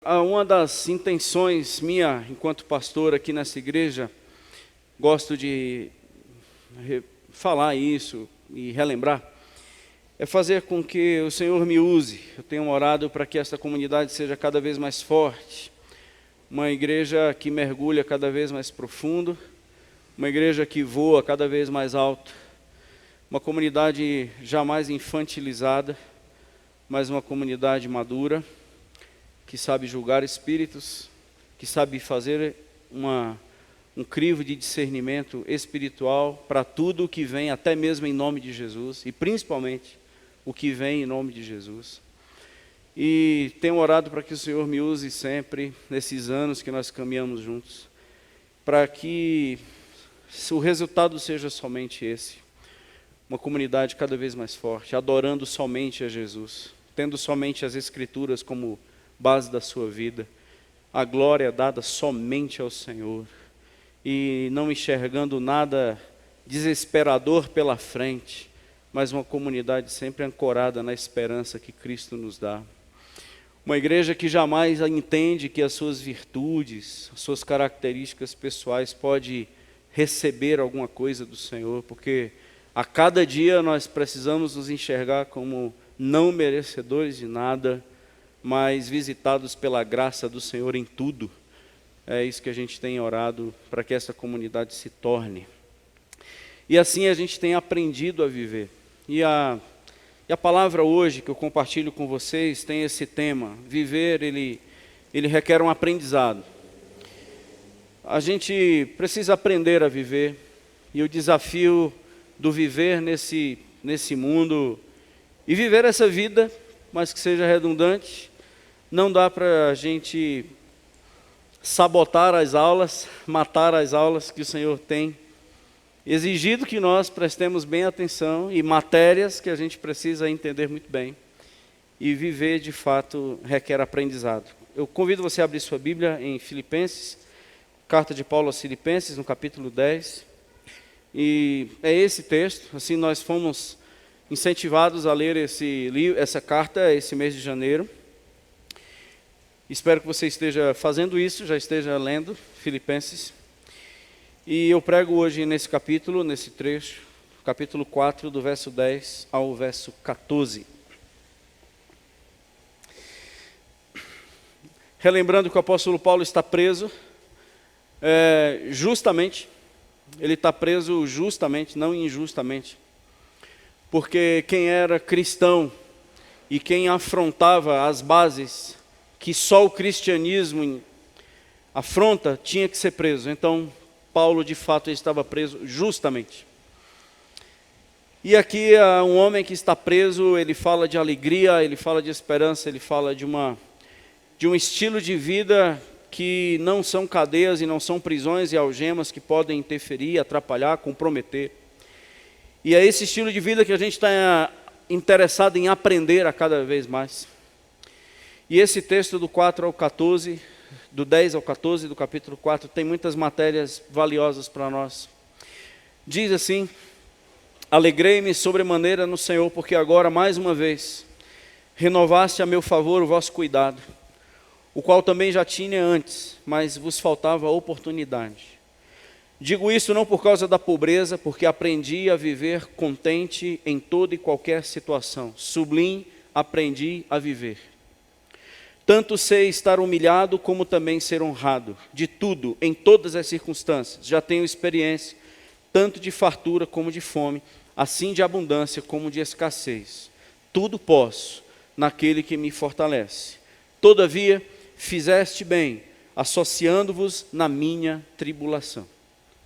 Uma das intenções minha, enquanto pastor aqui nessa igreja, gosto de falar isso e relembrar, é fazer com que o Senhor me use. Eu tenho orado para que esta comunidade seja cada vez mais forte, uma igreja que mergulha cada vez mais profundo, uma igreja que voa cada vez mais alto, uma comunidade jamais infantilizada, mas uma comunidade madura, que sabe julgar espíritos, que sabe fazer um crivo de discernimento espiritual para tudo o que vem, até mesmo em nome de Jesus, e principalmente o que vem em nome de Jesus. E tenho orado para que o Senhor me use sempre, nesses anos que nós caminhamos juntos, para que o resultado seja somente esse, uma comunidade cada vez mais forte, adorando somente a Jesus, tendo somente as Escrituras como base da sua vida, a glória dada somente ao Senhor, e não enxergando nada desesperador pela frente, mas uma comunidade sempre ancorada na esperança que Cristo nos dá. Uma igreja que jamais entende que as suas virtudes, as suas características pessoais pode receber alguma coisa do Senhor, porque a cada dia nós precisamos nos enxergar como não merecedores de nada, mas visitados pela graça do Senhor em tudo. É isso que a gente tem orado para que essa comunidade se torne. E assim a gente tem aprendido a viver. E a palavra hoje que eu compartilho com vocês tem esse tema. Viver, ele requer um aprendizado. A gente precisa aprender a viver. E o desafio do viver nesse mundo, e viver essa vida, mas que seja redundante, não dá para a gente sabotar as aulas, matar as aulas que o Senhor tem exigido que nós prestemos bem atenção, e matérias que a gente precisa entender muito bem. E viver, de fato, requer aprendizado. Eu convido você a abrir sua Bíblia em Filipenses, carta de Paulo aos Filipenses, no capítulo 10. E é esse texto, assim nós fomos incentivados a ler essa carta esse mês de janeiro. Espero que você esteja fazendo isso, já esteja lendo Filipenses. E eu prego hoje nesse capítulo, nesse trecho, capítulo 4, do verso 10 ao verso 14. Relembrando que o apóstolo Paulo está preso justamente, ele está preso justamente, não injustamente, porque quem era cristão e quem afrontava as bases que só o cristianismo afronta, tinha que ser preso. Então, Paulo, de fato, estava preso justamente. E aqui, um homem que está preso, ele fala de alegria, ele fala de esperança, ele fala de um estilo de vida que não são cadeias e não são prisões e algemas que podem interferir, atrapalhar, comprometer. E é esse estilo de vida que a gente está interessado em aprender a cada vez mais. E esse texto do 4 ao 14, do 10 ao 14 do capítulo 4, tem muitas matérias valiosas para nós. Diz assim: alegrei-me sobremaneira no Senhor, porque agora, mais uma vez, renovaste a meu favor o vosso cuidado, o qual também já tinha antes, mas vos faltava oportunidade. Digo isso não por causa da pobreza, porque aprendi a viver contente em toda e qualquer situação. Sublime, aprendi a viver. Tanto sei estar humilhado, como também ser honrado. De tudo, em todas as circunstâncias, já tenho experiência, tanto de fartura como de fome, assim de abundância como de escassez. Tudo posso naquele que me fortalece. Todavia, fizeste bem, associando-vos na minha tribulação.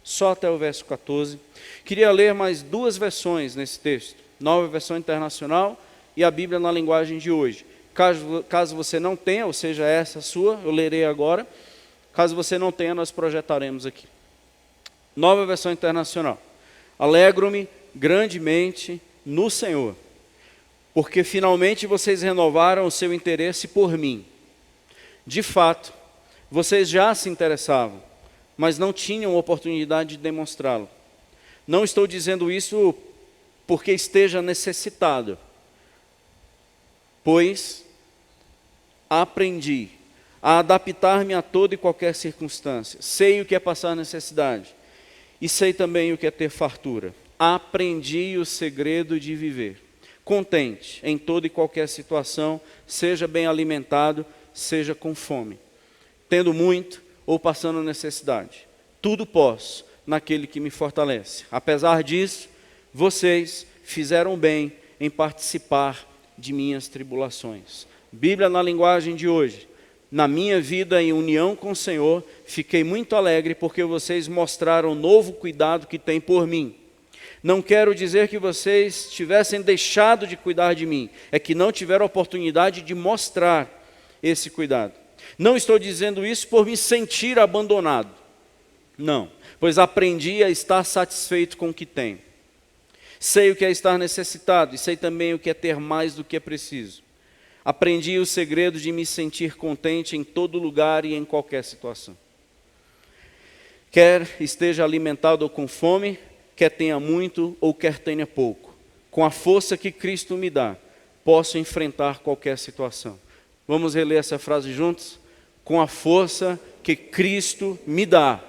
Só até o verso 14. Queria ler mais duas versões nesse texto. Nova Versão Internacional e a Bíblia na linguagem de hoje. Caso você não tenha, ou seja, essa sua, eu lerei agora. Caso você não tenha, nós projetaremos aqui. Nova Versão Internacional. Alegro-me grandemente no Senhor, porque finalmente vocês renovaram o seu interesse por mim. De fato, vocês já se interessavam, mas não tinham oportunidade de demonstrá-lo. Não estou dizendo isso porque esteja necessitado, pois aprendi a adaptar-me a toda e qualquer circunstância. Sei o que é passar necessidade e sei também o que é ter fartura. Aprendi o segredo de viver contente em toda e qualquer situação, seja bem alimentado, seja com fome, tendo muito ou passando necessidade. Tudo posso naquele que me fortalece. Apesar disso, vocês fizeram bem em participar de minhas tribulações. Bíblia na linguagem de hoje. Na minha vida em união com o Senhor, fiquei muito alegre porque vocês mostraram o novo cuidado que têm por mim. Não quero dizer que vocês tivessem deixado de cuidar de mim, é que não tiveram a oportunidade de mostrar esse cuidado. Não estou dizendo isso por me sentir abandonado. Não, pois aprendi a estar satisfeito com o que tenho. Sei o que é estar necessitado e sei também o que é ter mais do que é preciso. Aprendi o segredo de me sentir contente em todo lugar e em qualquer situação. Quer esteja alimentado ou com fome, quer tenha muito ou quer tenha pouco. Com a força que Cristo me dá, posso enfrentar qualquer situação. Vamos reler essa frase juntos? Com a força que Cristo me dá,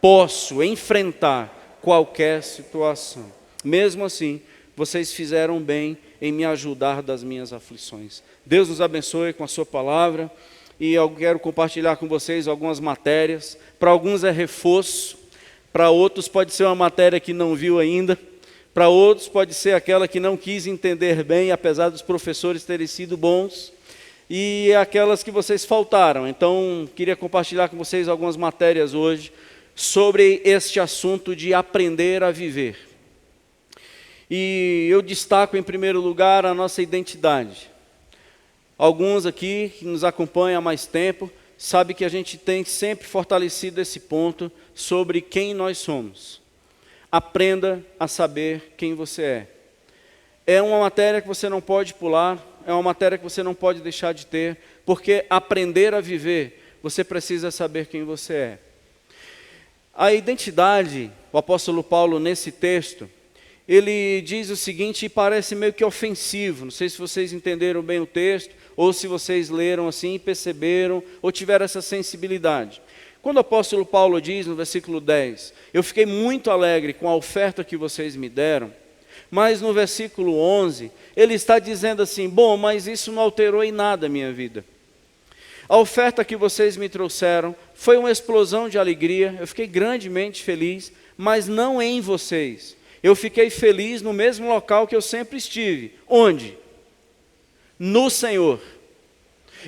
posso enfrentar qualquer situação. Mesmo assim, vocês fizeram bem em me ajudar das minhas aflições. Deus nos abençoe com a sua palavra. E eu quero compartilhar com vocês algumas matérias. Para alguns é reforço, para outros pode ser uma matéria que não viu ainda, para outros pode ser aquela que não quis entender bem, apesar dos professores terem sido bons, e aquelas que vocês faltaram. Então, queria compartilhar com vocês algumas matérias hoje sobre este assunto de aprender a viver. E eu destaco em primeiro lugar a nossa identidade. Alguns aqui que nos acompanham há mais tempo, sabe que a gente tem sempre fortalecido esse ponto sobre quem nós somos. Aprenda a saber quem você é. É uma matéria que você não pode pular, é uma matéria que você não pode deixar de ter, porque aprender a viver, você precisa saber quem você é. A identidade, o apóstolo Paulo nesse texto, ele diz o seguinte e parece meio que ofensivo, não sei se vocês entenderam bem o texto, ou se vocês leram assim e perceberam, ou tiveram essa sensibilidade. Quando o apóstolo Paulo diz no versículo 10, eu fiquei muito alegre com a oferta que vocês me deram, mas no versículo 11, ele está dizendo assim, bom, mas isso não alterou em nada a minha vida. A oferta que vocês me trouxeram foi uma explosão de alegria, eu fiquei grandemente feliz, mas não em vocês. Eu fiquei feliz no mesmo local que eu sempre estive. Onde? No Senhor.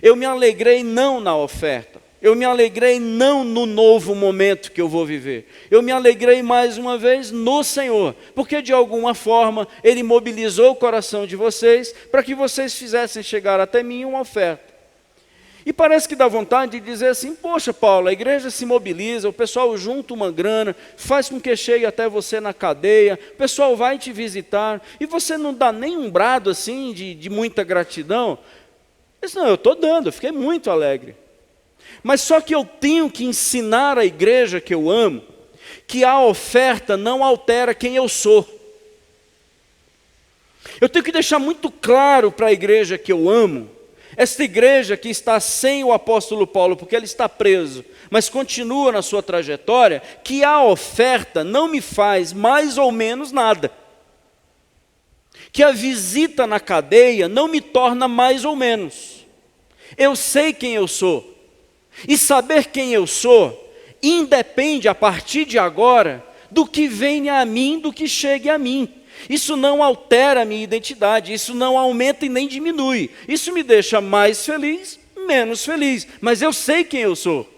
Eu me alegrei não na oferta. Eu me alegrei não no novo momento que eu vou viver. Eu me alegrei mais uma vez no Senhor. Porque de alguma forma Ele mobilizou o coração de vocês para que vocês fizessem chegar até mim uma oferta. E parece que dá vontade de dizer assim, poxa Paulo, a igreja se mobiliza, o pessoal junta uma grana, faz com que chegue até você na cadeia, o pessoal vai te visitar, e você não dá nem um brado assim de muita gratidão. Eu disse, não, eu estou dando, eu fiquei muito alegre. Mas só que eu tenho que ensinar a igreja que eu amo, que a oferta não altera quem eu sou. Eu tenho que deixar muito claro para a igreja que eu amo, esta igreja que está sem o apóstolo Paulo, porque ele está preso, mas continua na sua trajetória, que a oferta não me faz mais ou menos nada. Que a visita na cadeia não me torna mais ou menos. Eu sei quem eu sou. E saber quem eu sou, independe a partir de agora, do que venha a mim, do que chegue a mim. Isso não altera a minha identidade, isso não aumenta e nem diminui. Isso me deixa mais feliz, menos feliz, mas eu sei quem eu sou.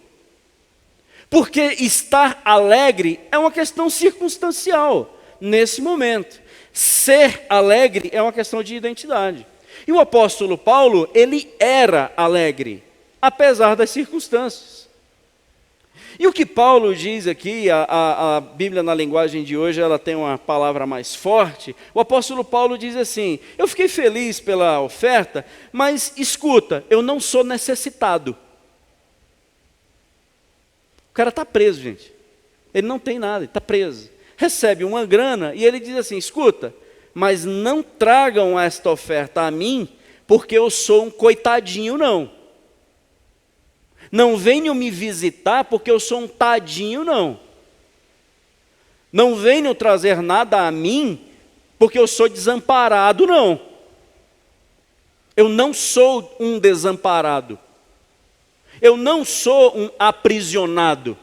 Porque estar alegre é uma questão circunstancial, nesse momento. Ser alegre é uma questão de identidade. E o apóstolo Paulo, ele era alegre, apesar das circunstâncias. E o que Paulo diz aqui, a Bíblia na linguagem de hoje, ela tem uma palavra mais forte. O apóstolo Paulo diz assim, eu fiquei feliz pela oferta, mas escuta, eu não sou necessitado. O cara está preso, gente. Ele não tem nada, ele está preso. Recebe uma grana e ele diz assim, escuta, mas não tragam esta oferta a mim, porque eu sou um coitadinho, não. Não venham me visitar porque eu sou um tadinho, não. Não venham trazer nada a mim porque eu sou desamparado, não. Eu não sou um desamparado. Eu não sou um aprisionado.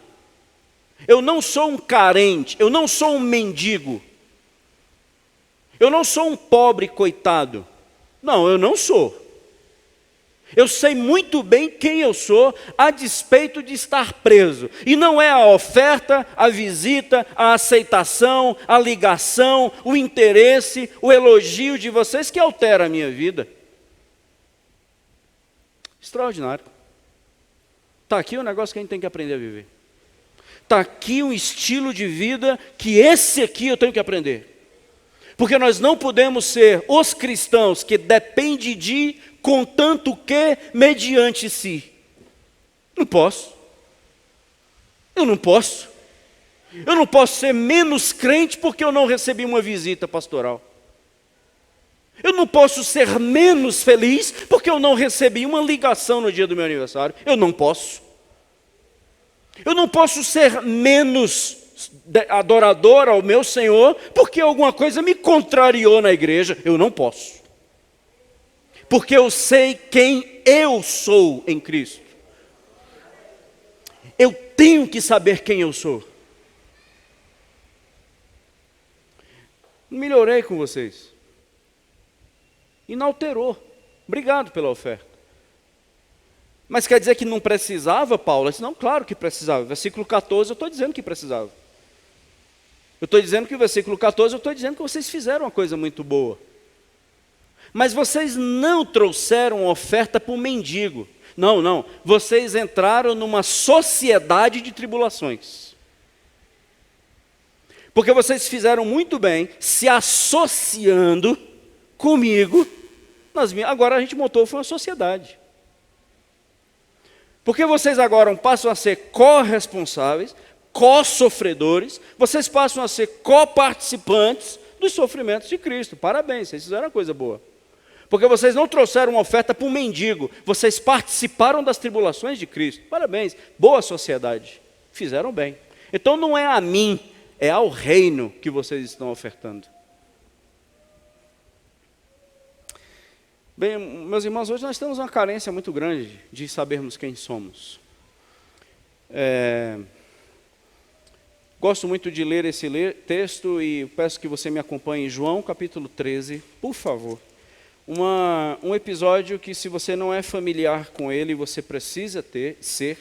Eu não sou um carente. Eu não sou um mendigo. Eu não sou um pobre coitado. Não, eu não sou. Eu sei muito bem quem eu sou, a despeito de estar preso. E não é a oferta, a visita, a aceitação, a ligação, o interesse, o elogio de vocês que altera a minha vida. Extraordinário. Está aqui o negócio que a gente tem que aprender a viver. Está aqui um estilo de vida que esse aqui eu tenho que aprender. Porque nós não podemos ser os cristãos que dependem de, contanto que, mediante si. Não posso. Eu não posso. Eu não posso ser menos crente porque eu não recebi uma visita pastoral. Eu não posso ser menos feliz porque eu não recebi uma ligação no dia do meu aniversário. Eu não posso. Eu não posso ser menos adorador ao meu Senhor porque alguma coisa me contrariou na igreja. Eu não posso. Porque eu sei quem eu sou em Cristo. Eu tenho que saber quem eu sou. Melhorei com vocês. Inalterou. Obrigado pela oferta. Mas quer dizer que não precisava, Paulo? Eu disse, não, claro que precisava. Versículo 14, eu estou dizendo que precisava. Eu estou dizendo que o versículo 14, eu estou dizendo que vocês fizeram uma coisa muito boa. Mas vocês não trouxeram oferta para um mendigo. Não, não. Vocês entraram numa sociedade de tribulações. Porque vocês fizeram muito bem se associando comigo. Agora a gente montou, foi uma sociedade. Porque vocês agora passam a ser corresponsáveis, co-sofredores, vocês passam a ser coparticipantes dos sofrimentos de Cristo. Parabéns, vocês fizeram uma coisa boa. Porque vocês não trouxeram uma oferta para um mendigo, vocês participaram das tribulações de Cristo. Parabéns, boa sociedade, fizeram bem. Então não é a mim, é ao reino que vocês estão ofertando. Bem, meus irmãos, hoje nós temos uma carência muito grande de sabermos quem somos. Gosto muito de ler esse texto e peço que você me acompanhe em João capítulo 13, por favor. Um episódio que, se você não é familiar com ele, você precisa ser,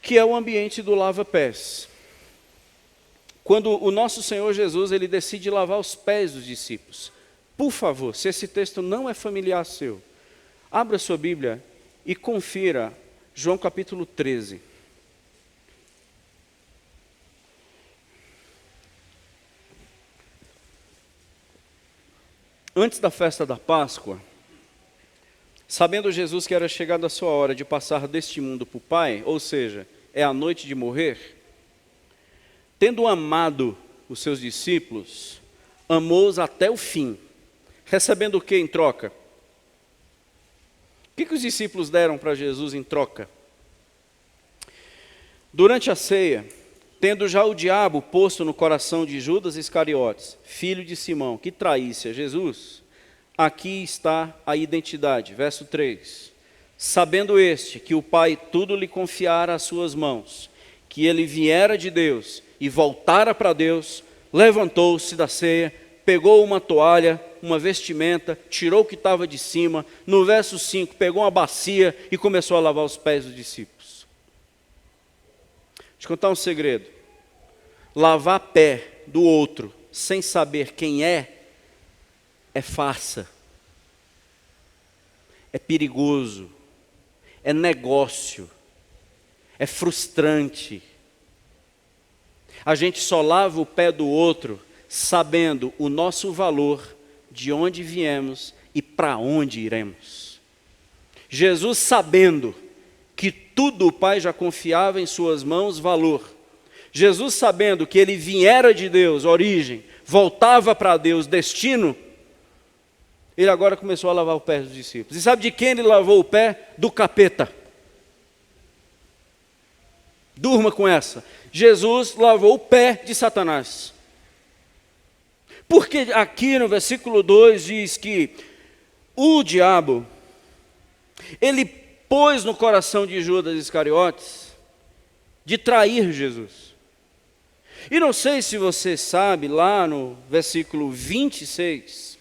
que é o ambiente do lava-pés. Quando o nosso Senhor Jesus, ele decide lavar os pés dos discípulos. Por favor, se esse texto não é familiar seu, abra sua Bíblia e confira João capítulo 13. Antes da festa da Páscoa, sabendo Jesus que era chegada a sua hora de passar deste mundo para o Pai, ou seja, é a noite de morrer, tendo amado os seus discípulos, amou-os até o fim, recebendo o que em troca? O que os discípulos deram para Jesus em troca? Durante a ceia, tendo já o diabo posto no coração de Judas Iscariotes, filho de Simão, que traísse a Jesus, aqui está a identidade, verso 3. Sabendo este que o Pai tudo lhe confiara às suas mãos, que ele viera de Deus e voltara para Deus, levantou-se da ceia, pegou uma toalha, uma vestimenta, tirou o que estava de cima, no verso 5, pegou uma bacia e começou a lavar os pés dos discípulos. Deixa eu contar um segredo. Lavar pé do outro, sem saber quem é farsa. É perigoso. É negócio. É frustrante. A gente só lava o pé do outro sabendo o nosso valor, de onde viemos e para onde iremos. Jesus, sabendo que tudo o Pai já confiava em suas mãos, valor. Jesus, sabendo que ele viera de Deus, origem, voltava para Deus, destino, ele agora começou a lavar o pé dos discípulos. E sabe de quem ele lavou o pé? Do capeta. Durma com essa. Jesus lavou o pé de Satanás. Porque aqui no versículo 2 diz que o diabo, ele pôs no coração de Judas Iscariotes de trair Jesus. E não sei se você sabe, lá no versículo 26,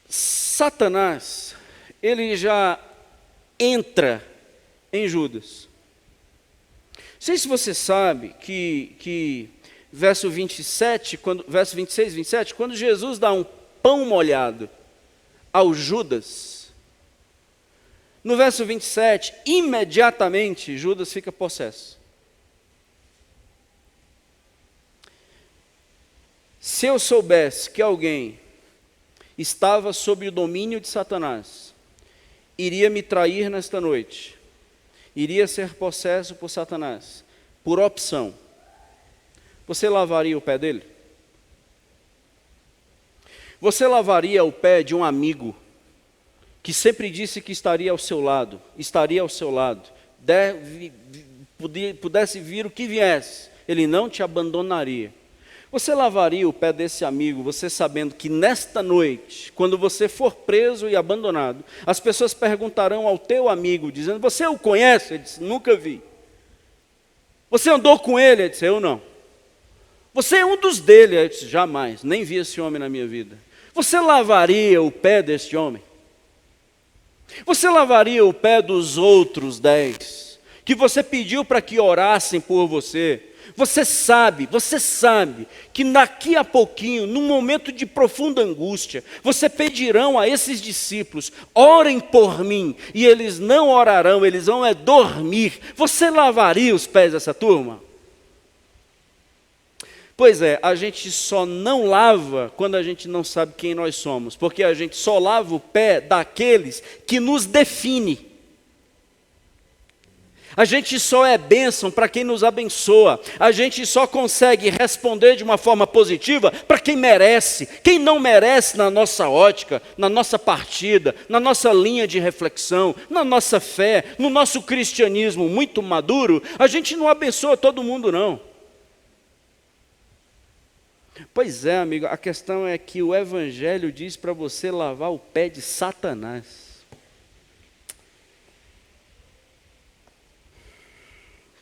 Satanás, ele já entra em Judas. Não sei se você sabe que verso 27, verso 26, 27, quando Jesus dá um pão molhado ao Judas, no verso 27, imediatamente Judas fica possesso. Se eu soubesse que alguém estava sob o domínio de Satanás, iria me trair nesta noite, iria ser possesso por Satanás, por opção, você lavaria o pé dele? Você lavaria o pé de um amigo que sempre disse que estaria ao seu lado, pudesse vir o que viesse, ele não te abandonaria. Você lavaria o pé desse amigo, você sabendo que nesta noite, quando você for preso e abandonado, as pessoas perguntarão ao teu amigo, dizendo, você o conhece? Ele disse, nunca vi. Você andou com ele? Ele disse, eu não. Você é um dos dele? Ele disse, jamais, nem vi esse homem na minha vida. Você lavaria o pé deste homem? Você lavaria o pé dos outros 10, que você pediu para que orassem por você? Você sabe que daqui a pouquinho, num momento de profunda angústia, você pedirão a esses discípulos, orem por mim, e eles não orarão, eles vão dormir. Você lavaria os pés dessa turma? Pois é, a gente só não lava quando a gente não sabe quem nós somos, porque a gente só lava o pé daqueles que nos definem. A gente só é bênção para quem nos abençoa. A gente só consegue responder de uma forma positiva para quem merece. Quem não merece na nossa ótica, na nossa partida, na nossa linha de reflexão, na nossa fé, no nosso cristianismo muito maduro, a gente não abençoa todo mundo, não. Pois é, amigo, a questão é que o Evangelho diz para você lavar o pé de Satanás.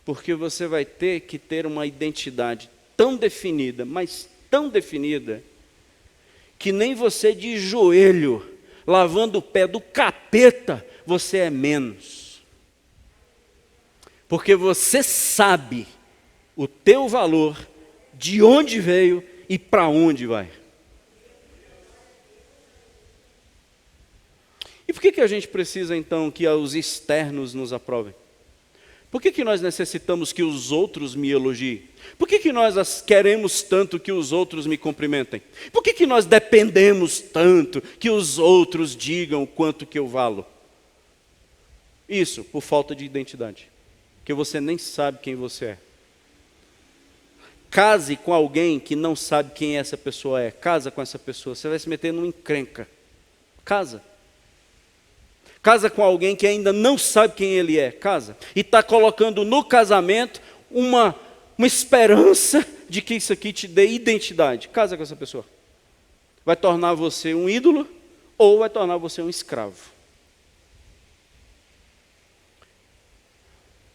Porque você vai ter que ter uma identidade tão definida, mas tão definida, que nem você de joelho, lavando o pé do capeta, você é menos. Porque você sabe o teu valor, de onde veio e para onde vai. E por que a gente precisa então que os externos nos aprovem? Por que nós necessitamos que os outros me elogiem? Por que nós queremos tanto que os outros me cumprimentem? Por que nós dependemos tanto que os outros digam o quanto que eu valo? Isso, por falta de identidade. Porque você nem sabe quem você é. Case com alguém que não sabe quem essa pessoa é. Casa com essa pessoa, você vai se meter numa encrenca. Casa com alguém que ainda não sabe quem ele é, casa. E está colocando no casamento uma esperança de que isso aqui te dê identidade. Casa com essa pessoa. Vai tornar você um ídolo ou vai tornar você um escravo.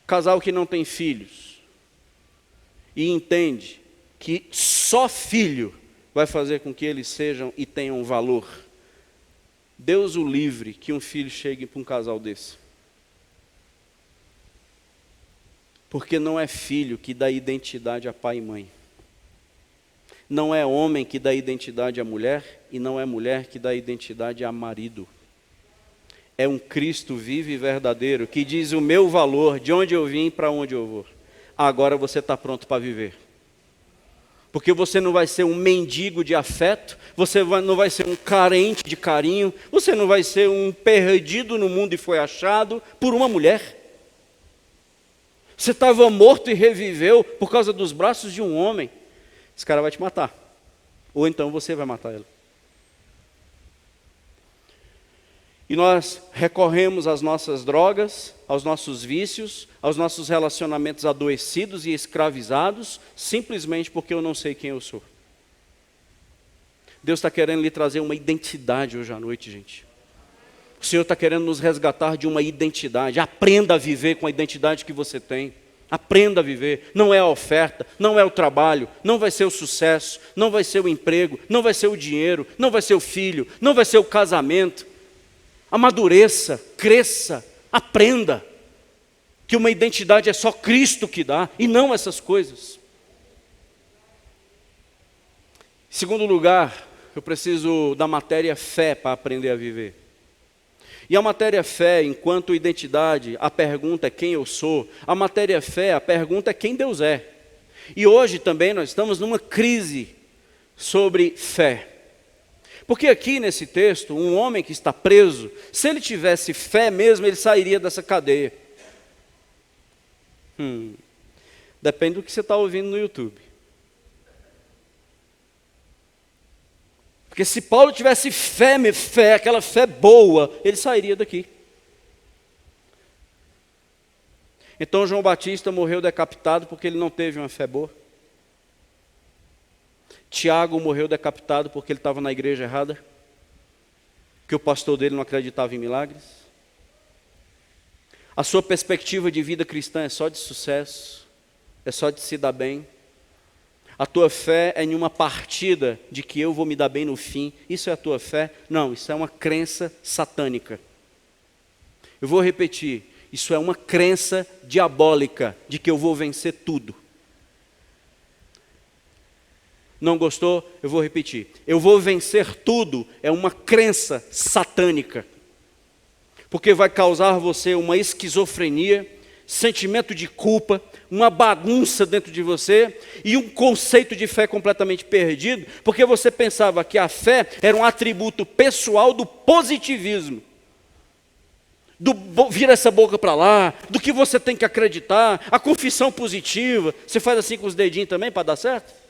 Casal que não tem filhos e entende que só filho vai fazer com que eles sejam e tenham valor. Deus o livre que um filho chegue para um casal desse. Porque não é filho que dá identidade a pai e mãe. Não é homem que dá identidade à mulher e não é mulher que dá identidade a marido. É um Cristo vivo e verdadeiro que diz o meu valor, de onde eu vim para onde eu vou. Agora você está pronto para viver. Porque você não vai ser um mendigo de afeto, você não vai ser um carente de carinho, você não vai ser um perdido no mundo e foi achado por uma mulher. Você estava morto e reviveu por causa dos braços de um homem. Esse cara vai te matar. Ou então você vai matar ele. E nós recorremos às nossas drogas, aos nossos vícios, aos nossos relacionamentos adoecidos e escravizados, simplesmente porque eu não sei quem eu sou. Deus está querendo lhe trazer uma identidade hoje à noite, gente. O Senhor está querendo nos resgatar de uma identidade. Aprenda a viver com a identidade que você tem. Aprenda a viver. Não é a oferta, não é o trabalho, não vai ser o sucesso, não vai ser o emprego, não vai ser o dinheiro, não vai ser o filho, não vai ser o casamento. Amadureça, cresça, aprenda que uma identidade é só Cristo que dá e não essas coisas. Em segundo lugar, eu preciso da matéria fé para aprender a viver. E a matéria fé, enquanto identidade, a pergunta é quem eu sou. A matéria fé, a pergunta é quem Deus é. E hoje também nós estamos numa crise sobre fé. Porque aqui nesse texto, um homem que está preso, se ele tivesse fé mesmo, ele sairia dessa cadeia. Depende do que você está ouvindo no YouTube. Porque se Paulo tivesse fé, aquela fé boa, ele sairia daqui. Então João Batista morreu decapitado porque ele não teve uma fé boa. Tiago morreu decapitado porque ele estava na igreja errada, que o pastor dele não acreditava em milagres. A sua perspectiva de vida cristã é só de sucesso, é só de se dar bem. A tua fé é em uma partida de que eu vou me dar bem no fim. Isso é a tua fé? Não, isso é uma crença satânica. Eu vou repetir, isso é uma crença diabólica de que eu vou vencer tudo. Não gostou? Eu vou repetir. Eu vou vencer tudo é uma crença satânica. Porque vai causar você uma esquizofrenia, sentimento de culpa, uma bagunça dentro de você e um conceito de fé completamente perdido, porque você pensava que a fé era um atributo pessoal do positivismo. Vira essa boca para lá, do que você tem que acreditar, a confissão positiva. Você faz assim com os dedinhos também para dar certo?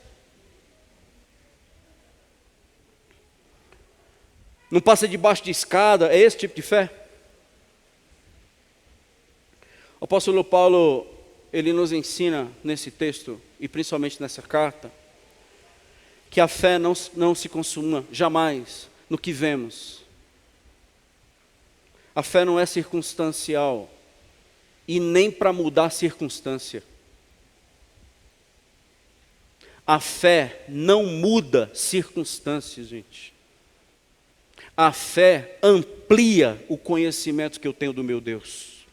Não passa debaixo de escada, é esse tipo de fé? O apóstolo Paulo, ele nos ensina nesse texto, e principalmente nessa carta, que a fé não se consuma jamais no que vemos. A fé não é circunstancial, e nem para mudar a circunstância. A fé não muda circunstâncias, gente. A fé amplia o conhecimento que eu tenho do meu Deus.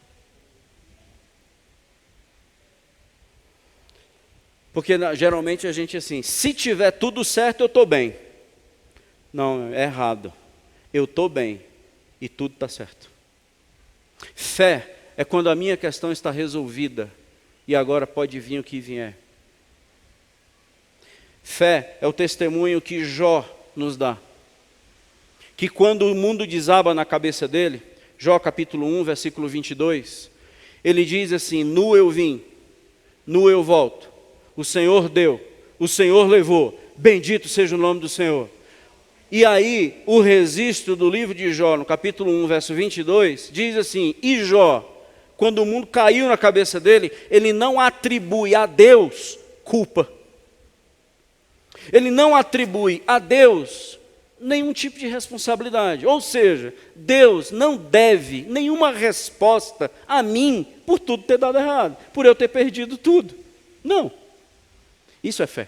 Porque geralmente a gente assim, se tiver tudo certo, eu estou bem. Não, é errado. Eu estou bem e tudo está certo. Fé é quando a minha questão está resolvida e agora pode vir o que vier. Fé é o testemunho que Jó nos dá. Que quando o mundo desaba na cabeça dele, Jó capítulo 1, versículo 22, ele diz assim, nu eu vim, nu eu volto, o Senhor deu, o Senhor levou, bendito seja o nome do Senhor. E aí, o registro do livro de Jó, no capítulo 1, verso 22, diz assim, e Jó, quando o mundo caiu na cabeça dele, ele não atribui a Deus culpa. Ele não atribui a Deus nenhum tipo de responsabilidade. Ou seja, Deus não deve nenhuma resposta a mim por tudo ter dado errado, por eu ter perdido tudo. Não. Isso é fé.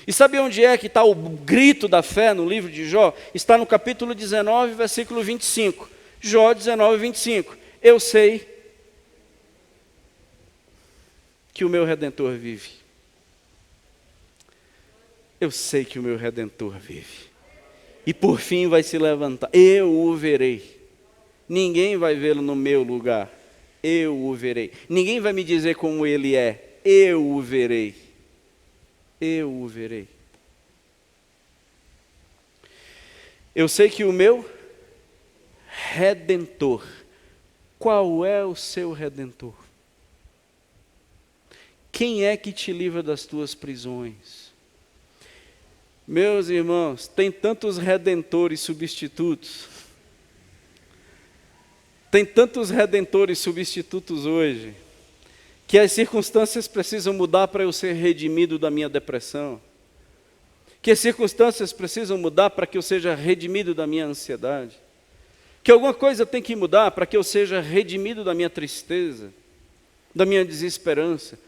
E sabe onde é que está o grito da fé no livro de Jó? Está no capítulo 19, versículo 25. Jó 19, 25. Eu sei que o meu Redentor vive. Eu sei que o meu Redentor vive. E por fim vai se levantar. Eu o verei. Ninguém vai vê-lo no meu lugar. Eu o verei. Ninguém vai me dizer como ele é. Eu o verei. Eu o verei. Eu sei que o meu Redentor. Qual é o seu Redentor? Quem é que te livra das tuas prisões? Meus irmãos, tem tantos redentores substitutos. Tem tantos redentores substitutos hoje, que as circunstâncias precisam mudar para eu ser redimido da minha depressão, que as circunstâncias precisam mudar para que eu seja redimido da minha ansiedade, que alguma coisa tem que mudar para que eu seja redimido da minha tristeza, da minha desesperança.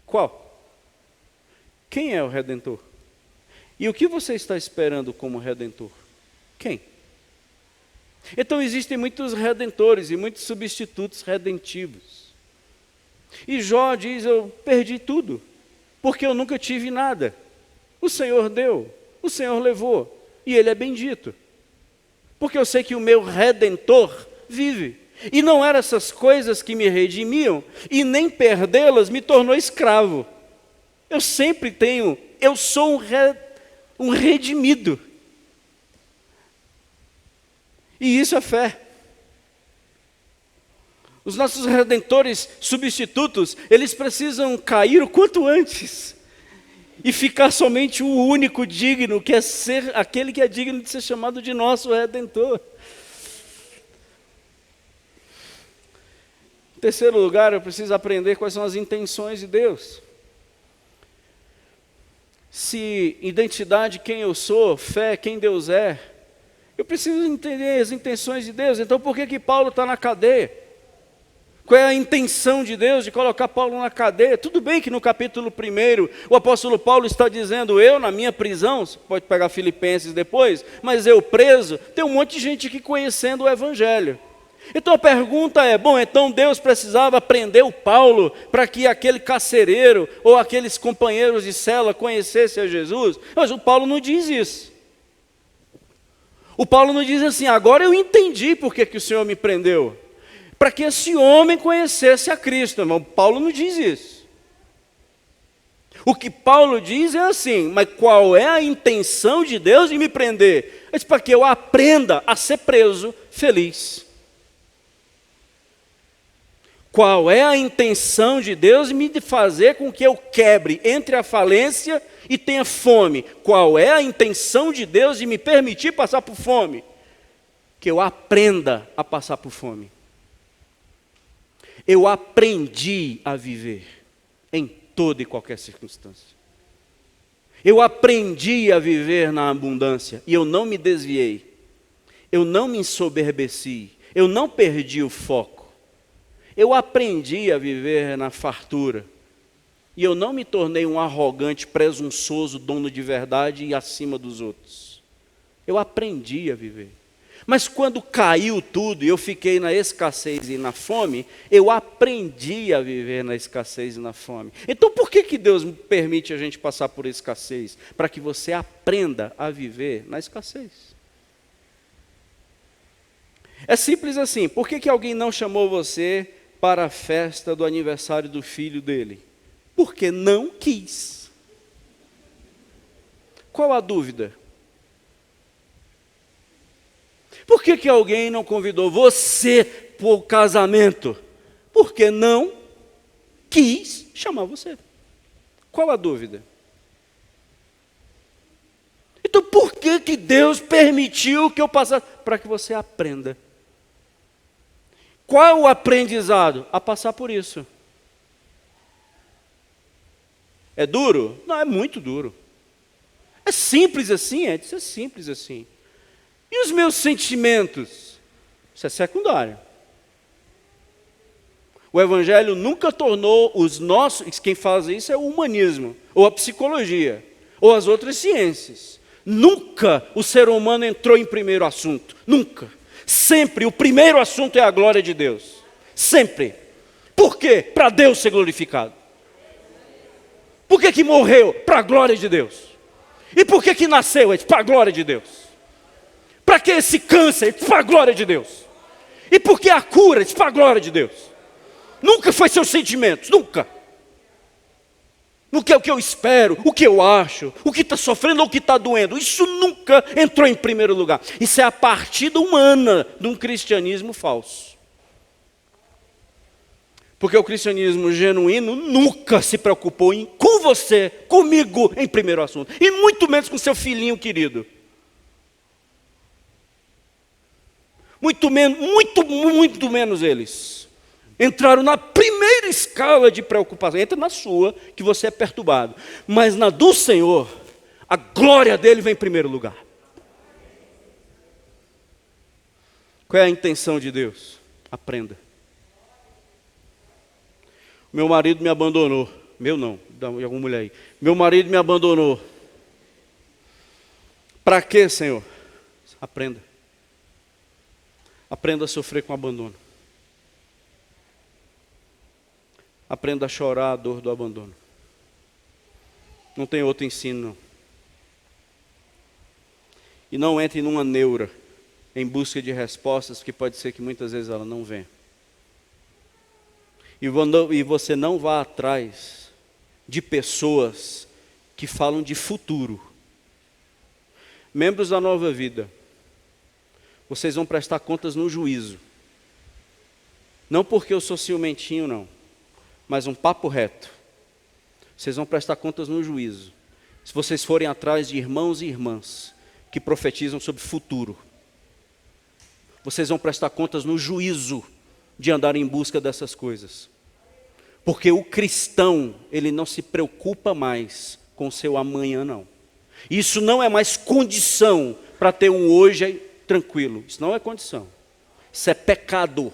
Qual? Quem é o Redentor? E o que você está esperando como Redentor? Quem? Então existem muitos redentores e muitos substitutos redentivos. E Jó diz, eu perdi tudo, porque eu nunca tive nada. O Senhor deu, o Senhor levou, e Ele é bendito. Porque eu sei que o meu Redentor vive. E não eram essas coisas que me redimiam, e nem perdê-las me tornou escravo. Eu sempre tenho, eu sou um redimido. E isso é fé. Os nossos redentores substitutos, eles precisam cair o quanto antes. E ficar somente o único digno, que é ser aquele que é digno de ser chamado de nosso Redentor. Em terceiro lugar, eu preciso aprender quais são as intenções de Deus. Se identidade, quem eu sou, fé, quem Deus é, eu preciso entender as intenções de Deus. Então por que Paulo está na cadeia? Qual é a intenção de Deus de colocar Paulo na cadeia? Tudo bem que no capítulo 1, o apóstolo Paulo está dizendo, eu na minha prisão, você pode pegar Filipenses depois, mas eu preso, tem um monte de gente aqui conhecendo o Evangelho. Então a pergunta é, então Deus precisava prender o Paulo para que aquele carcereiro ou aqueles companheiros de cela conhecessem a Jesus? Mas o Paulo não diz isso. O Paulo não diz assim, agora eu entendi por que o Senhor me prendeu. Para que esse homem conhecesse a Cristo. Irmão, Paulo não diz isso. O que Paulo diz é assim, mas qual é a intenção de Deus de me prender? É para que eu aprenda a ser preso feliz. Qual é a intenção de Deus de me fazer com que eu quebre entre a falência e tenha fome? Qual é a intenção de Deus de me permitir passar por fome? Que eu aprenda a passar por fome. Eu aprendi a viver em toda e qualquer circunstância. Eu aprendi a viver na abundância e eu não me desviei. Eu não me ensoberbeci. Eu não perdi o foco. Eu aprendi a viver na fartura. E eu não me tornei um arrogante, presunçoso, dono de verdade e acima dos outros. Eu aprendi a viver. Mas quando caiu tudo e eu fiquei na escassez e na fome, eu aprendi a viver na escassez e na fome. Então por que Deus permite a gente passar por escassez? Para que você aprenda a viver na escassez. É simples assim. Por que alguém não chamou você para a festa do aniversário do filho dele? Porque não quis. Qual a dúvida? Por que alguém não convidou você para o casamento? Porque não quis chamar você. Qual a dúvida? Então por que Deus permitiu que eu passasse? Para que você aprenda. Qual é o aprendizado? A passar por isso. É duro? Não, é muito duro. É simples assim? É simples assim. E os meus sentimentos? Isso é secundário. O Evangelho nunca tornou os nossos... Quem faz isso é o humanismo, ou a psicologia, ou as outras ciências. Nunca o ser humano entrou em primeiro assunto. Nunca. Sempre o primeiro assunto é a glória de Deus. Sempre. Por quê? Para Deus ser glorificado. Por que morreu? Para a glória de Deus. E por que nasceu? Para a glória de Deus. Para que esse câncer? Para a glória de Deus. E por que a cura? Para a glória de Deus. Nunca foi seus sentimentos, nunca. No que é o que eu espero, o que eu acho, o que está sofrendo ou o que está doendo. Isso nunca entrou em primeiro lugar. Isso é a partida humana de um cristianismo falso. Porque o cristianismo genuíno nunca se preocupou com você, comigo, em primeiro assunto. E muito menos com seu filhinho querido. muito menos eles. Entraram na primeira escala de preocupação. Entra na sua, que você é perturbado. Mas na do Senhor, a glória dele vem em primeiro lugar. Qual é a intenção de Deus? Aprenda. Meu marido me abandonou. Meu não, de alguma mulher aí. Meu marido me abandonou. Para quê, Senhor? Aprenda. Aprenda a sofrer com abandono. Aprenda a chorar a dor do abandono. Não tem outro ensino, não. E não entre numa neura em busca de respostas, que pode ser que muitas vezes ela não venha. E você não vá atrás de pessoas que falam de futuro. Membros da Nova Vida, vocês vão prestar contas no juízo. Não porque eu sou ciumentinho, não. Mas um papo reto. Vocês vão prestar contas no juízo. Se vocês forem atrás de irmãos e irmãs que profetizam sobre futuro. Vocês vão prestar contas no juízo de andar em busca dessas coisas. Porque o cristão, ele não se preocupa mais com o seu amanhã, não. Isso não é mais condição para ter um hoje tranquilo. Isso não é condição. Isso é pecado.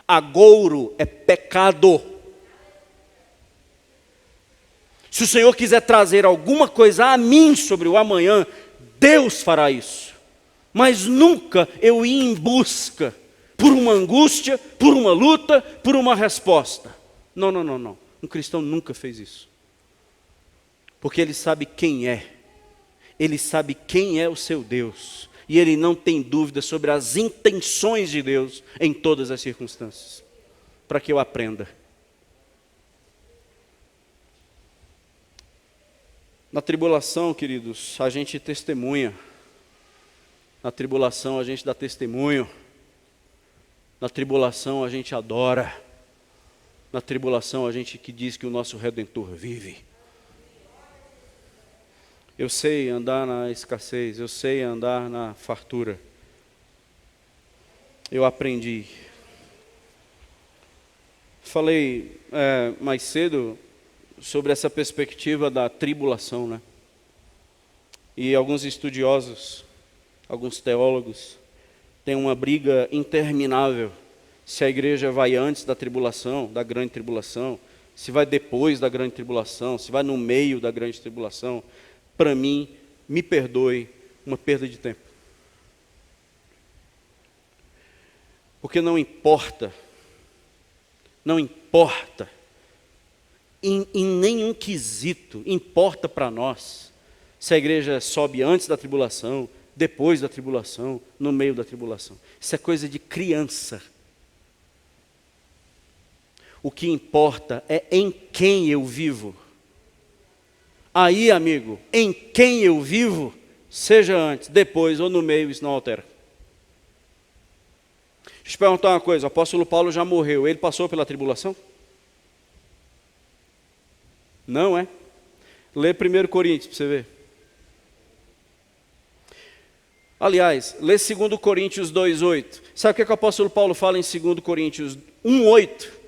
Agouro é pecado. Se o Senhor quiser trazer alguma coisa a mim sobre o amanhã, Deus fará isso. Mas nunca eu ir em busca por uma angústia, por uma luta, por uma resposta. Não. Um cristão nunca fez isso. Porque ele sabe quem é. Ele sabe quem é o seu Deus. E ele não tem dúvida sobre as intenções de Deus em todas as circunstâncias. Para que eu aprenda. Na tribulação, queridos, a gente testemunha. Na tribulação a gente dá testemunho. Na tribulação a gente adora. Na tribulação a gente que diz que o nosso Redentor vive. Eu sei andar na escassez, eu sei andar na fartura. Eu aprendi. Falei mais cedo sobre essa perspectiva da tribulação, né? E alguns estudiosos, alguns teólogos, têm uma briga interminável. Se a igreja vai antes da tribulação, da grande tribulação, se vai depois da grande tribulação, se vai no meio da grande tribulação. Para mim, me perdoe, uma perda de tempo. Porque não importa, em nenhum quesito, importa para nós, se a igreja sobe antes da tribulação, depois da tribulação, no meio da tribulação. Isso é coisa de criança. O que importa é em quem eu vivo. Aí, amigo, em quem eu vivo, seja antes, depois ou no meio, isso não altera. Deixa eu te perguntar uma coisa, o apóstolo Paulo já morreu, ele passou pela tribulação? Não é? Lê 1 Coríntios para você ver. Aliás, lê 2 Coríntios 2,8. Sabe o que o apóstolo Paulo fala em 2 Coríntios 1,8?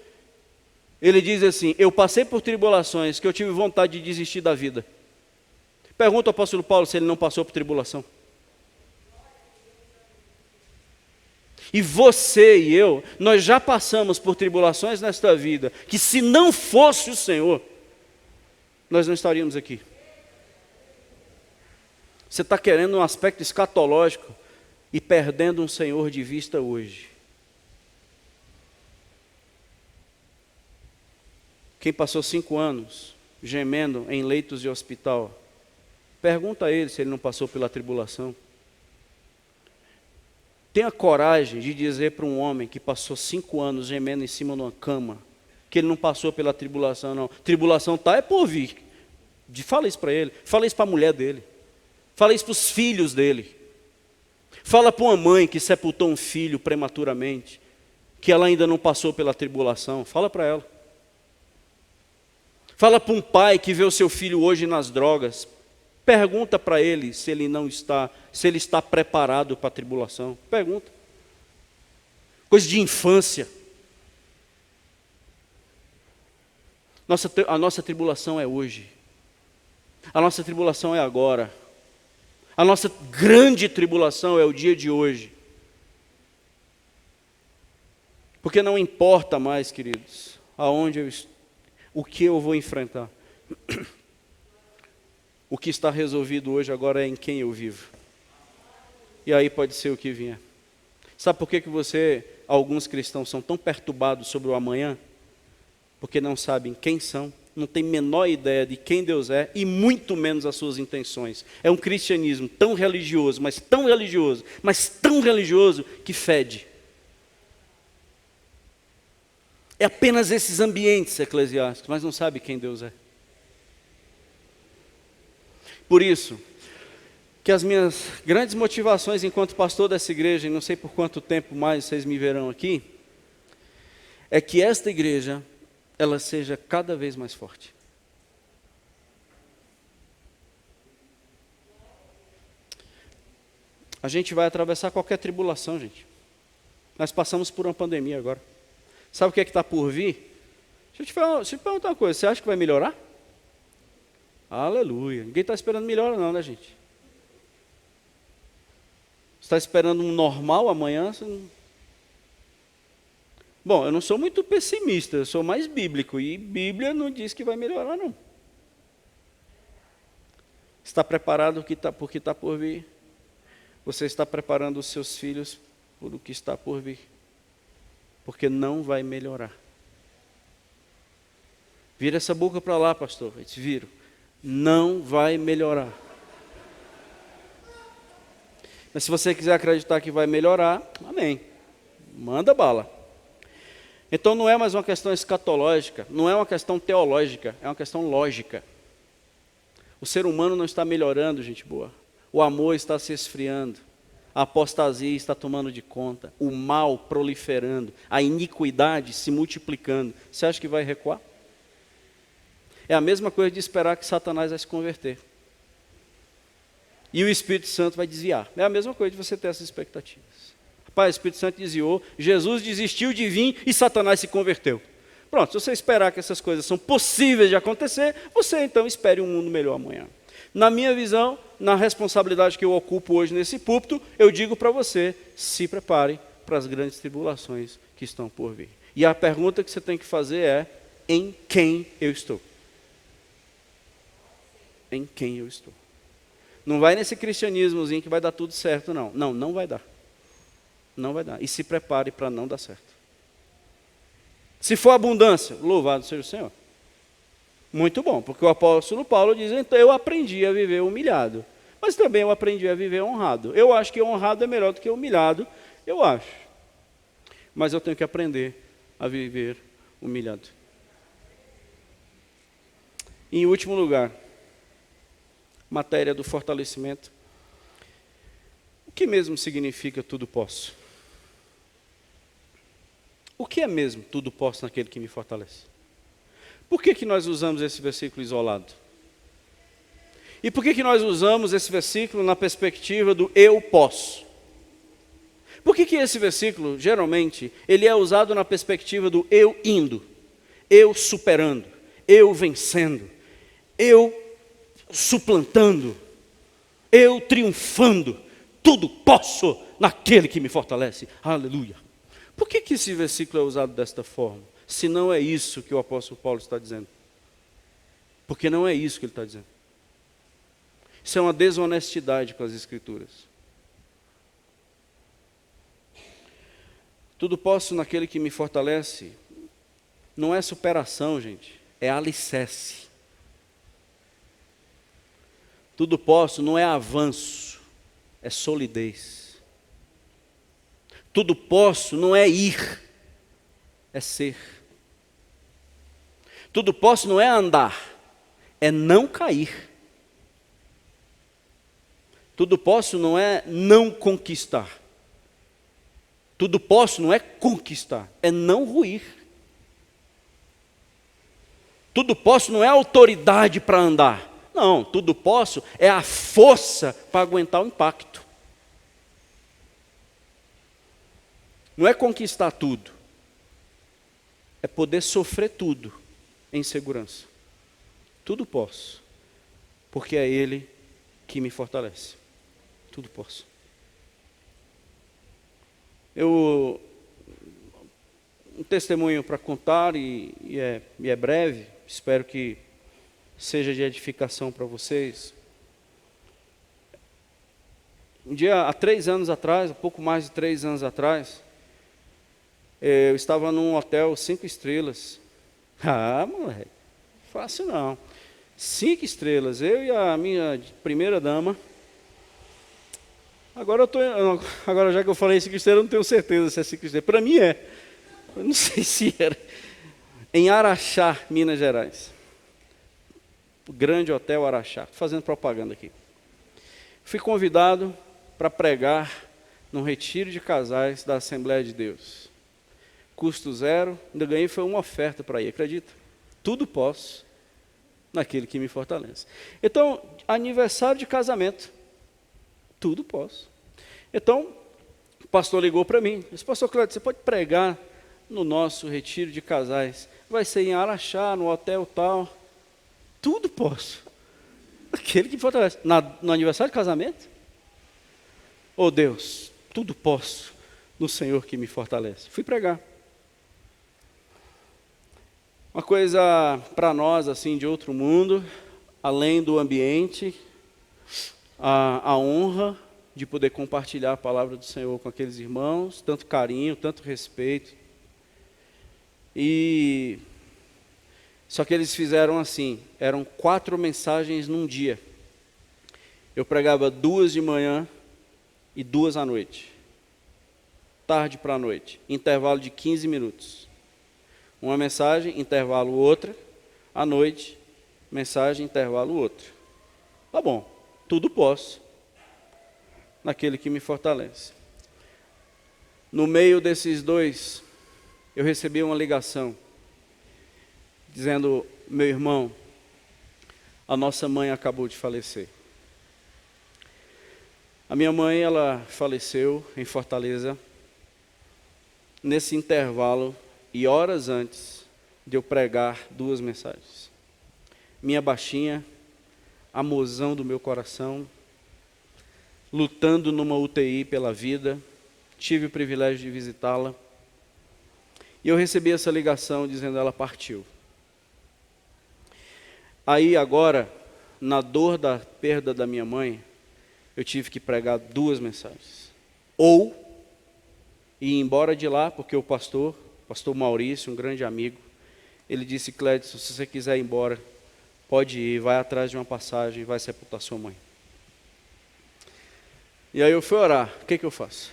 Ele diz assim, eu passei por tribulações que eu tive vontade de desistir da vida. Pergunta ao apóstolo Paulo se ele não passou por tribulação. E você e eu, nós já passamos por tribulações nesta vida, que se não fosse o Senhor, nós não estaríamos aqui. Você está querendo um aspecto escatológico e perdendo um Senhor de vista hoje. Quem passou 5 anos gemendo em leitos de hospital, pergunta a ele se ele não passou pela tribulação. Tenha coragem de dizer para um homem que passou 5 anos gemendo em cima de uma cama, que ele não passou pela tribulação, não. Tribulação está, é por vir. Fala isso para ele, fala isso para a mulher dele, fala isso para os filhos dele. Fala para uma mãe que sepultou um filho prematuramente, que ela ainda não passou pela tribulação, fala para ela. Fala para um pai que vê o seu filho hoje nas drogas, pergunta para ele se ele está preparado para a tribulação. Pergunta. coisa de infância. A nossa tribulação é hoje. A nossa tribulação é agora. A nossa grande tribulação é o dia de hoje. Porque não importa mais, queridos, aonde eu estou, o que eu vou enfrentar. O que está resolvido hoje agora é em quem eu vivo. E aí pode ser o que vier. Sabe por que alguns cristãos são tão perturbados sobre o amanhã? Porque não sabem quem são, não têm a menor ideia de quem Deus é e muito menos as suas intenções. É um cristianismo tão religioso, mas tão religioso, mas tão religioso que fede. É apenas esses ambientes eclesiásticos, mas não sabe quem Deus é. Por isso, que as minhas grandes motivações enquanto pastor dessa igreja, e não sei por quanto tempo mais vocês me verão aqui, é que esta igreja, ela seja cada vez mais forte. A gente vai atravessar qualquer tribulação, gente. Nós passamos por uma pandemia agora. Sabe o que é que está por vir? Deixa eu te perguntar uma coisa, você acha que vai melhorar? Aleluia. Ninguém está esperando melhora não, né, gente? Você está esperando um normal amanhã? Bom, eu não sou muito pessimista, eu sou mais bíblico. E Bíblia não diz que vai melhorar, não. Está preparado por que está por vir? Você está preparando os seus filhos por o que está por vir? Porque não vai melhorar. Vira essa boca para lá, pastor. Eu te viro. Não vai melhorar. Mas se você quiser acreditar que vai melhorar, amém. Manda bala. Então não é mais uma questão escatológica, não é uma questão teológica, é uma questão lógica. O ser humano não está melhorando, gente boa. O amor está se esfriando. A apostasia está tomando de conta. O mal proliferando. A iniquidade se multiplicando. Você acha que vai recuar? É a mesma coisa de esperar que Satanás vai se converter. E o Espírito Santo vai desviar. É a mesma coisa de você ter essas expectativas. Pai, o Espírito Santo desviou, Jesus desistiu de vir e Satanás se converteu. Pronto, se você esperar que essas coisas são possíveis de acontecer, você então espere um mundo melhor amanhã. Na minha visão, na responsabilidade que eu ocupo hoje nesse púlpito, eu digo para você, se prepare para as grandes tribulações que estão por vir. E a pergunta que você tem que fazer é, em quem eu estou? Em quem eu estou? Não vai nesse cristianismozinho que vai dar tudo certo, não. Não, não vai dar. Não vai dar. E se prepare para não dar certo. Se for abundância, louvado seja o Senhor. Muito bom, porque o apóstolo Paulo diz, então eu aprendi a viver humilhado. Mas também eu aprendi a viver honrado. Eu acho que honrado é melhor do que humilhado, eu acho. Mas eu tenho que aprender a viver humilhado. Em último lugar, matéria do fortalecimento. O que mesmo significa tudo posso? O que é mesmo tudo posso naquele que me fortalece? Por que nós usamos esse versículo isolado? E por que nós usamos esse versículo na perspectiva do eu posso? Por que esse versículo, geralmente, ele é usado na perspectiva do eu indo, eu superando, eu vencendo, eu suplantando, eu triunfando, tudo posso naquele que me fortalece. Aleluia. Por que esse versículo é usado desta forma? Se não é isso que o apóstolo Paulo está dizendo. Porque não é isso que ele está dizendo. Isso é uma desonestidade com as Escrituras. Tudo posso naquele que me fortalece. Não é superação, gente. É alicerce. Tudo posso não é avanço. É solidez. Tudo posso não é ir. É ser. Tudo posso não é andar. É não cair. Tudo posso não é não conquistar. Tudo posso não é conquistar, é não ruir. Tudo posso não é autoridade para andar. Não, tudo posso é a força para aguentar o impacto. Não é conquistar tudo, é poder sofrer tudo em segurança. Tudo posso, porque é Ele que me fortalece. Tudo posso. Um testemunho para contar, e é breve, espero que seja de edificação para vocês. Um dia, há 3 anos atrás, um pouco mais de 3 anos atrás, eu estava num hotel 5 estrelas. Ah, moleque, fácil não. 5 estrelas, eu e a minha primeira dama. Agora já que eu falei 5 estrelas, eu não tenho certeza se é 5 estrelas. Para mim é. Eu não sei se era. Em Araxá, Minas Gerais. O grande hotel Araxá. Estou fazendo propaganda aqui. Fui convidado para pregar num retiro de casais da Assembleia de Deus. Custo zero, ainda ganhei foi uma oferta para ir, acredita? Tudo posso naquele que me fortalece. Então, aniversário de casamento, tudo posso. Então, o pastor ligou para mim, disse: pastor Cláudio, você pode pregar no nosso retiro de casais? Vai ser em Araxá, no hotel tal. Tudo posso. Aquele que me fortalece. No aniversário de casamento? Oh Deus, tudo posso no Senhor que me fortalece. Fui pregar. Uma coisa para nós, assim, de outro mundo, além do ambiente, a honra de poder compartilhar a palavra do Senhor com aqueles irmãos, tanto carinho, tanto respeito. Só que eles fizeram assim, eram 4 mensagens num dia. Eu pregava 2 de manhã e 2 à noite. Tarde para a noite, intervalo de 15 minutos. Uma mensagem, intervalo outra, à noite, mensagem, intervalo outra. Tá bom, tudo posso naquele que me fortalece. No meio desses 2, eu recebi uma ligação, dizendo: meu irmão, a nossa mãe acabou de falecer. A minha mãe, ela faleceu em Fortaleza, nesse intervalo, e horas antes de eu pregar 2 mensagens. Minha baixinha, amorzão do meu coração, lutando numa UTI pela vida, tive o privilégio de visitá-la, e eu recebi essa ligação dizendo: ela partiu. Aí agora, na dor da perda da minha mãe, eu tive que pregar 2 mensagens. Ou ir embora de lá, porque o pastor Maurício, um grande amigo, ele disse: Clédson, se você quiser ir embora, pode ir, vai atrás de uma passagem, vai sepultar sua mãe. E aí eu fui orar, o que eu faço?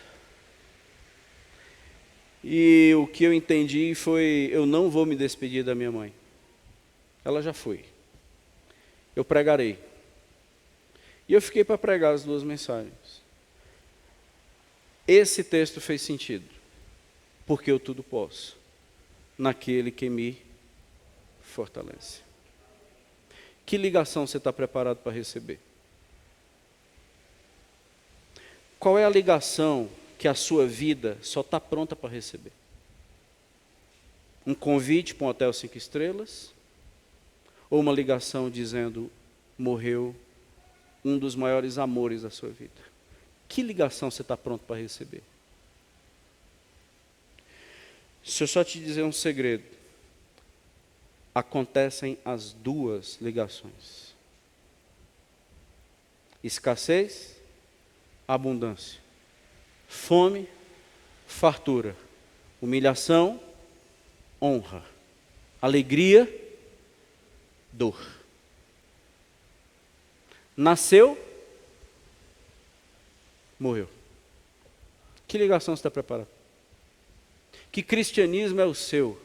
E o que eu entendi foi: eu não vou me despedir da minha mãe. Ela já foi. Eu pregarei. E eu fiquei para pregar as 2 mensagens. Esse texto fez sentido, porque eu tudo posso naquele que me fortalece. Que ligação você está preparado para receber? Qual é a ligação que a sua vida só está pronta para receber? Um convite para um hotel 5 estrelas? Ou uma ligação dizendo: morreu um dos maiores amores da sua vida? Que ligação você está pronto para receber? Se eu só te dizer um segredo, acontecem as 2 ligações: escassez, abundância; fome, fartura; humilhação, honra; alegria, dor. Nasceu, morreu. Que ligação você está preparado? Que cristianismo é o seu,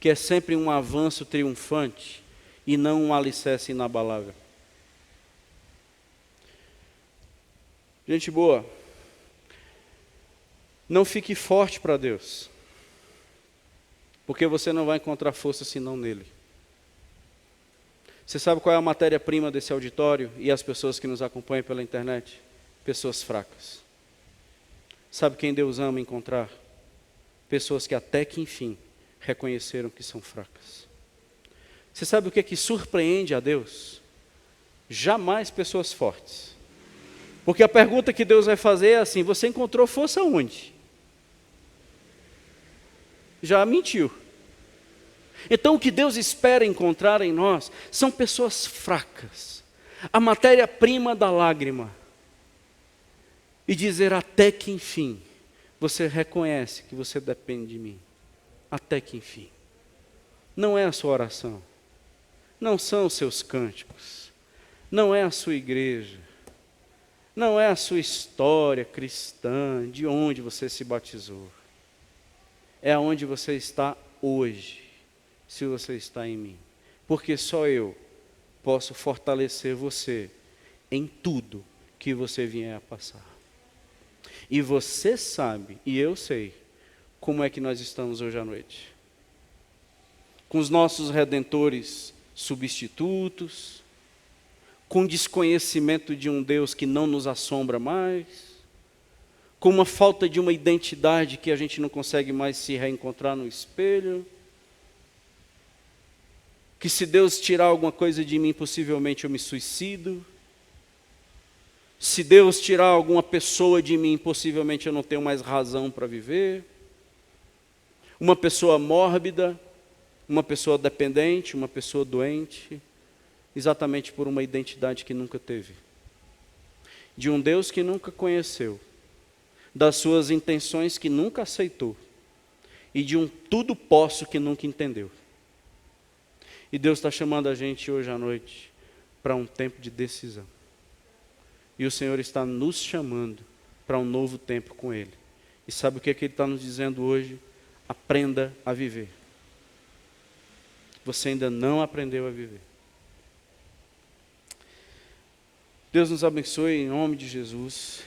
que é sempre um avanço triunfante e não um alicerce inabalável? Gente boa, não fique forte para Deus, porque você não vai encontrar força senão nele. Você sabe qual é a matéria-prima desse auditório e as pessoas que nos acompanham pela internet? Pessoas fracas. Sabe quem Deus ama encontrar? Pessoas que até que enfim reconheceram que são fracas. Você sabe o que é que surpreende a Deus? Jamais pessoas fortes. Porque a pergunta que Deus vai fazer é assim: você encontrou força onde? Já mentiu. Então o que Deus espera encontrar em nós são pessoas fracas, a matéria-prima da lágrima, e dizer até que enfim, você reconhece que você depende de mim, até que enfim. Não é a sua oração, não são os seus cânticos, não é a sua igreja, não é a sua história cristã, de onde você se batizou, é aonde você está hoje, se você está em mim, porque só eu posso fortalecer você em tudo que você vier a passar. E você sabe, e eu sei, como é que nós estamos hoje à noite. Com os nossos redentores substitutos, com desconhecimento de um Deus que não nos assombra mais, com uma falta de uma identidade que a gente não consegue mais se reencontrar no espelho, que se Deus tirar alguma coisa de mim, possivelmente eu me suicido. Se Deus tirar alguma pessoa de mim, possivelmente eu não tenho mais razão para viver. Uma pessoa mórbida, uma pessoa dependente, uma pessoa doente, exatamente por uma identidade que nunca teve. De um Deus que nunca conheceu, das suas intenções que nunca aceitou, e de um tudo posso que nunca entendeu. E Deus está chamando a gente hoje à noite para um tempo de decisão. E o Senhor está nos chamando para um novo tempo com Ele. E sabe o que é que Ele está nos dizendo hoje? Aprenda a viver. Você ainda não aprendeu a viver. Deus nos abençoe em nome de Jesus.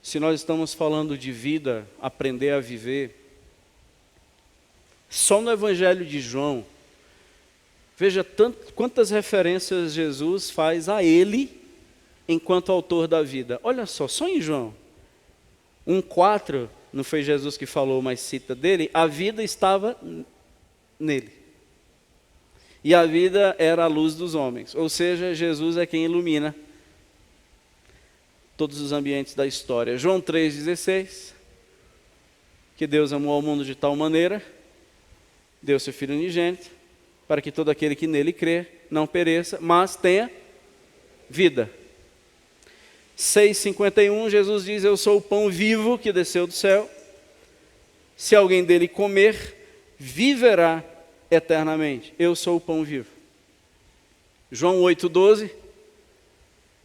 Se nós estamos falando de vida, aprender a viver, só no Evangelho de João, veja quantas referências Jesus faz a Ele enquanto autor da vida. Olha só em João 1,4, não foi Jesus que falou, mas cita dele, a vida estava nele. E a vida era a luz dos homens. Ou seja, Jesus é quem ilumina todos os ambientes da história. João 3,16, que Deus amou ao mundo de tal maneira, deu seu Filho unigênito, para que todo aquele que nele crê não pereça, mas tenha vida. 6,51, Jesus diz: eu sou o pão vivo que desceu do céu. Se alguém dele comer, viverá eternamente. Eu sou o pão vivo. João 8,12,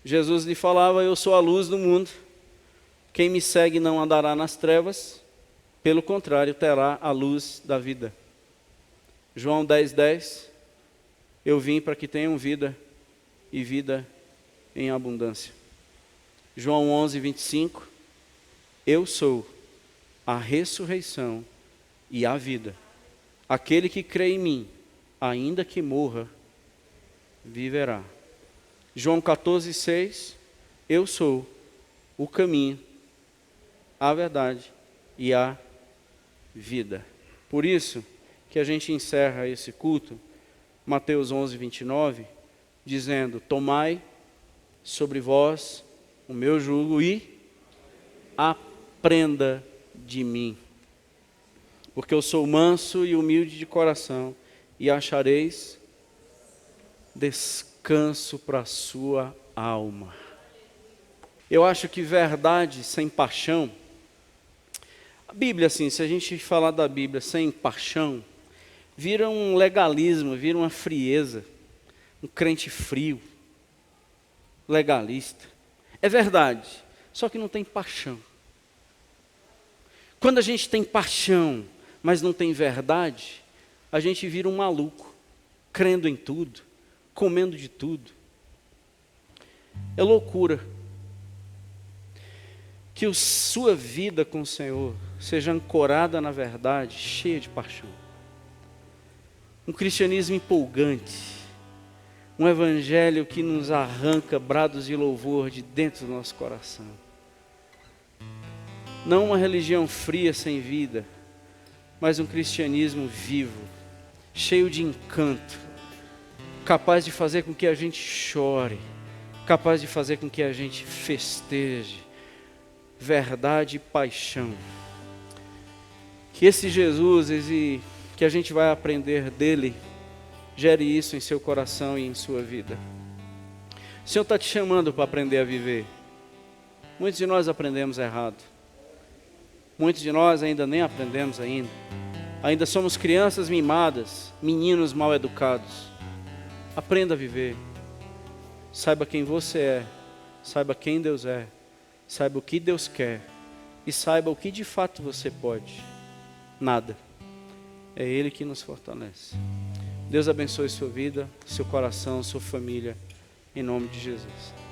Jesus lhe falava: eu sou a luz do mundo. Quem me segue não andará nas trevas, pelo contrário, terá a luz da vida. João 10,10, eu vim para que tenham vida e vida em abundância. João 11,25, eu sou a ressurreição e a vida. Aquele que crê em mim, ainda que morra, viverá. João 14,6, eu sou o caminho, a verdade e a vida. Por isso que a gente encerra esse culto, Mateus 11:29, dizendo: tomai sobre vós o meu jugo e aprenda de mim, porque eu sou manso e humilde de coração, e achareis descanso para a sua alma. Eu acho que verdade sem paixão, a Bíblia, assim, se a gente falar da Bíblia sem paixão, vira um legalismo, vira uma frieza, um crente frio, legalista. É verdade, só que não tem paixão. Quando a gente tem paixão, mas não tem verdade, a gente vira um maluco, crendo em tudo, comendo de tudo. É loucura. Que a sua vida com o Senhor seja ancorada na verdade, cheia de paixão. Um cristianismo empolgante, Um evangelho que nos arranca brados de louvor de dentro do nosso coração. Não uma religião fria sem vida, mas um cristianismo vivo, cheio de encanto, capaz de fazer com que a gente chore, capaz de fazer com que a gente festeje, verdade e paixão. Que esse Jesus, que a gente vai aprender dele, gere isso em seu coração e em sua vida. O Senhor está te chamando para aprender a viver. Muitos de nós aprendemos errado. Muitos de nós ainda nem aprendemos ainda. Ainda somos crianças mimadas, meninos mal educados. Aprenda a viver. Saiba quem você é. Saiba quem Deus é. Saiba o que Deus quer. E saiba o que de fato você pode. Nada. É Ele que nos fortalece. Deus abençoe sua vida, seu coração, sua família. Em nome de Jesus.